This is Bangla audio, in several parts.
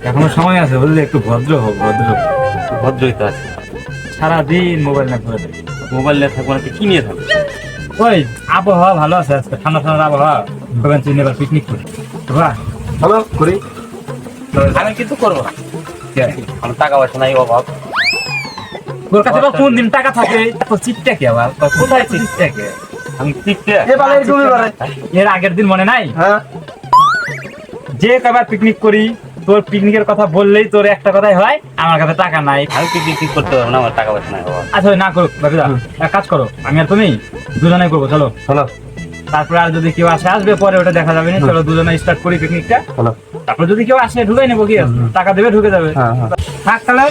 এখনো সময় আছে, বুঝলি? একটু ভদ্র হোক, ভদ্র। ভদ্রই তো আছে। সারাদিন মোবাইল না ঘুরে থাকি। মোবাইল নিয়ে থাকবো না, কি নিয়ে থাকবো? ওই আবহাওয়া ভালো আছে আজকে, ঠান্ডা ঠান্ডা আবহাওয়া, ভেবেছি এবার পিকনিক করি। বাহ, হ্যালো, করি। আমি কিন্তু করবো না, আমার টাকা পয়সা নাই, অভাব। তোর কাছে বা কোন দিন টাকা থাকে? তো চিপটা কে আবার? কোথায় চিপটা কে? আমি টিকতে এর আগের দিন মনে নাই? হ্যাঁ, যে কবার পিকনিক করি, তোর পিকনিকের কথা বললেই তোর একটা কথাই হয়, আমার কাছে টাকা নাই। আমি পিকনিক ঠিক করতে পারবো না, আমার টাকা পয়সা নাই, অভাব। আচ্ছা না করুক বাকিদা, এক কাজ করো, আমি আর তুমি দুজনে করবো, চলো। হ্যালো, তারপরে আর যদি কেউ আসে আসবে, পরে ওটা দেখা যাবে না। চলো দুজনে স্টার্ট করি পিকনিকটা। হ্যালো। তারপর যদি কেউ আসে ঢুকাই নেবো, কি আছে? টাকা দেবে, ঢুকে যাবে। হ্যাঁ, হ্যাঁ। থাক তাহলে,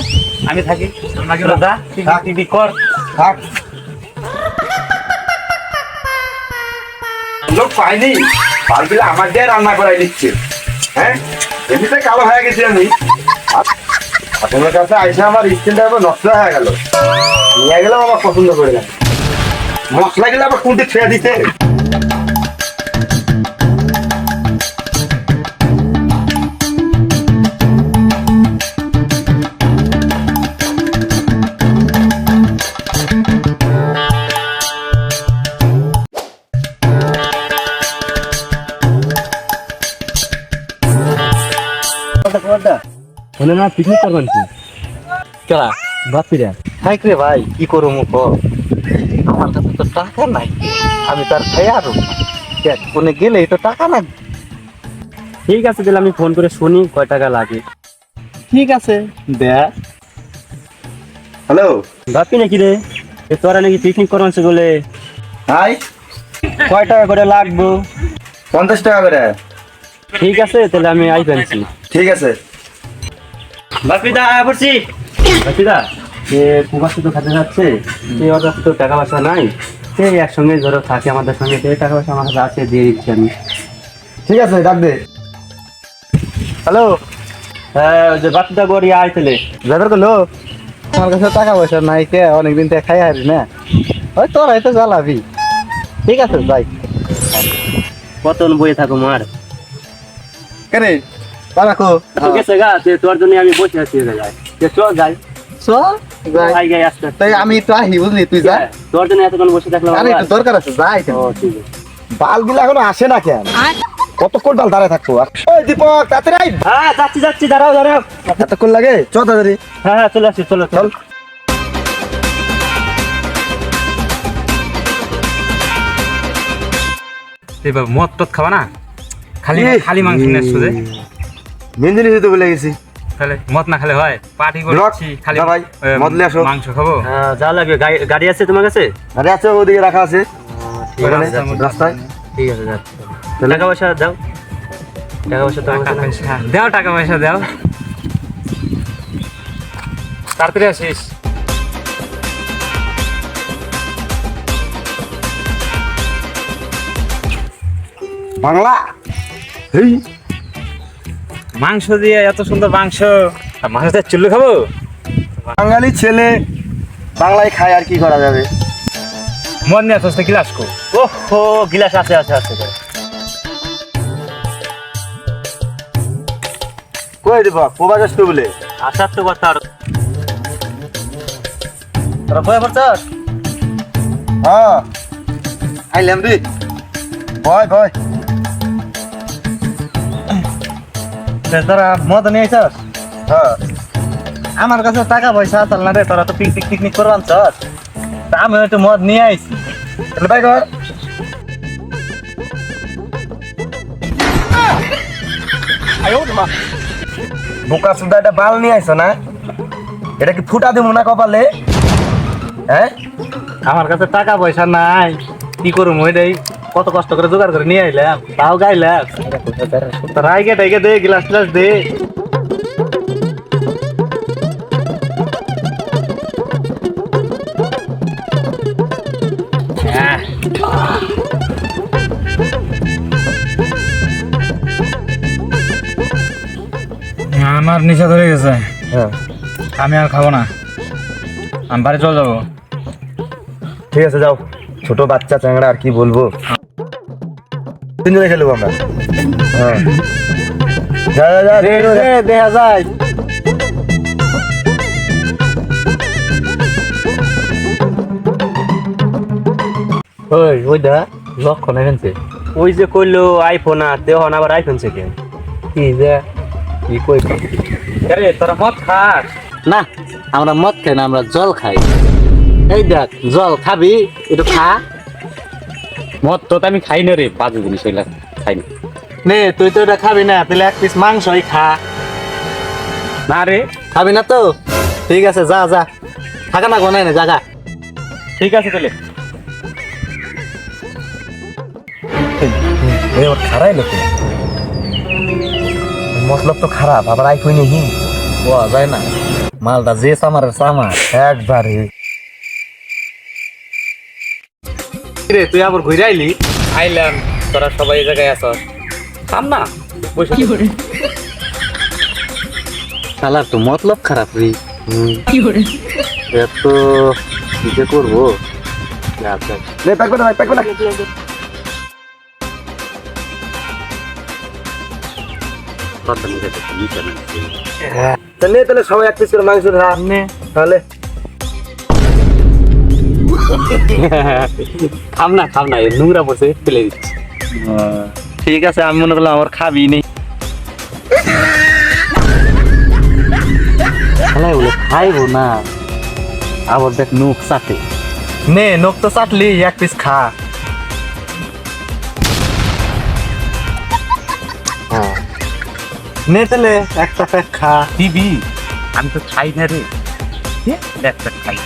আমি থাকি, আমরা গেলাম। যা পিকনিক কর, থাক। লোক পাইনি, বালবিলা আমার দিয়ে রান্না করাই দিচ্ছে। হ্যাঁ, এমনিতে কালো হয়ে গেছি আমি। আপনার কাছে আইসা আমার স্কিনটা আবার নষ্ট হয়ে গেল। নিয়ে গেলেও আমার পছন্দ করে গেল। মশলা গেলে আবার কোনটি ছেড়ে দিতে। বলে না পিকনিক করবেন কি? কেলা বাপিরা থাক রে ভাই, কি করবো মুখ? আমার কাছে তো টাকা নাই, আমি তার খাই আরো কোনে গেলে তো টাকা নাই। ঠিক আছে, তাহলে আমি ফোন করে শুনি কয় টাকা লাগে। ঠিক আছে, দেখ। হ্যালো, বাপি নাকি রে? তোরা নাকি পিকনিক করবেন বলে? হাই, কয় টাকা করে লাগবো? 50 টাকা করে। ঠিক আছে, তাহলে আমি আই ফেলছি। ঠিক আছে। বাপিদা পড়ছি। বাপিদা, যে কুমার শুধু খাতে যাচ্ছে, সে ওর কাছে তো টাকা পয়সা নাই। সে একসঙ্গে ধরো থাকে আমাদের সঙ্গে, সে টাকা পয়সা আমার কাছে আছে, দিয়ে দিচ্ছি আমি। ঠিক আছে, ডাক দে। হ্যালো, হ্যাঁ, ওই যে বাপিদা গড়িয়ে আয় তাহলে। ড্রাইভার করলো, আমার কাছে টাকা পয়সা নাই, কে অনেকদিন থেকে খাই হারি না। ওই তোরাই তো জ্বালাবি। ঠিক আছে, যাই। কতন বয়ে থাকো মার। কেন রাখো? গেছে গা, তোর জন্য আমি বসে আছি যাই। চল যাই, যাই গাই আসতে। তাই আমি তো আহি, বুঝলি? তুই যা। তোর জন্য এতক্ষণ বসে থাকলাম। আরে একটু দরকার আছে, যাই। ও ঠিক আছে। বাল গুলা এখনো আসে না কেন? কতক্ষণ বাল দাঁড়ায় থাকবো? আর ওই দীপক, তাড়াতাড়ি আই। হ্যাঁ, যাচ্ছি যাচ্ছি, দাঁড়াও দাঁড়াও। এতক্ষণ লাগে? চল তাড়াতাড়ি। হ্যাঁ হ্যাঁ, চলে আসছি, চলো চল। এবার মদ টদ খাবা না? খালি খালি মাংস নিয়ে আসছো যে? মেন জিনিস তো বলে গেছি। তাহলে মদ না খেলে হয়? পার্টি রক, করছি, খালি যা ভাই, মদ নিয়ে আসো। মাংস খাবো। যা লাগবে, গাড়ি আছে তোমার কাছে? আরে আছে, ওদিকে রাখা আছে ঠিক ওখানে, আছে, রাস্তায়। ঠিক আছে, যাচ্ছি। টাকা পয়সা দাও, টাকা পয়সা তো টাকা পয়সা দাও, টাকা পয়সা দাও, তাড়াতাড়ি আসিস। বাংলা এই মাংস দিয়ে এত সুন্দর মাংস, আর মাংস দিয়ে চুল্লু খাবো? বাঙালি ছেলে বাংলায় খায়, আর কি করা যাবে? মদ নিয়ে আসতে গিলাস কো? ওহো, গিলাস আছে আছে আছে। কই দীপক, প্রবাস আসতে বলে? আসার তো কথা। আর তোরা কই পড়ছস? হ্যাঁ, আইলাম রে। ভয় ভয়। তোরা মদ নিয়ে আইছস? হ্যাঁ, আমার কাছে টাকা পয়সা আছে না রে, তোরা তো পিকনিক করবো আনছস, তা আমি একটু মদ নিয়ে আইছি। তাহলে ভাই কর। বোকা সুদা, এটা বাল নিয়ে আইছো না? এটা কি ফুটা দিব না কপালে? হ্যাঁ, আমার কাছে টাকা পয়সা নাই, কি করবো? ওইটাই কত কষ্ট করে জোগাড় করে নিয়ে আইলাম, তাও গাইলাম। রাইগে টাইগে দে, গ্লাস গ্লাস দে। আমার নেশা ধরে গেছে, হ্যাঁ, আমি আর খাবো না, আমি বাড়ি চলে যাবো। ঠিক আছে, যাও। ছোট বাচ্চা চ্যাংড়া, আর কি বলবো। তিনজনে খেলবো আমরা। হ্যাঁ, যা যা যা দেখা যায় ওইটা লক্ষণ এখানছে ওই যে কইলো আইফোন আর দেহন আবার আইফোন সেকেন্ড কি যে কি কই আরে তোরা মদ খাস না আমরা মদ খাই না আমরা জল খাই এই দেখ জল খাবি একটু খা মদ তো আমি খাই না রে বাজে জিনিস এগুলা খাই না নে তুই তো এটা খাবি না তাহলে এক পিস মাংসই খা না রে খাবি না তো ঠিক আছে যা যা থাকা না কোনে না জায়গা ঠিক আছে তাহলে ওর খারাই লোক মতলব তো খারাপ আবার আইফোন হি বোঝা যায় না মালটা যে সামারের সামার একবারে রে তুই আবার ঘুরে আইলি আইলাম তোরা সবাই এই জায়গায় আছ থাম না বসে শালার তো মতলব খারাপ রে এত কি করবো নে প্যাক করে প্যাক করে তাহলে তাহলে সবাই এক পিস করে মাংস খা নে তাহলে খাম না এই নোংরা পড়ছে ফেলে দিচ্ছি ঠিক আছে আমি মনে করলাম আমার খাবি নেই বলে খাইবো না আবার দেখ নখ চাটে নে নখ তো চাটলি এক পিস খা নে তাহলে একটা প্যাক খা দিবি আমি তো খাই না রে একটা খাই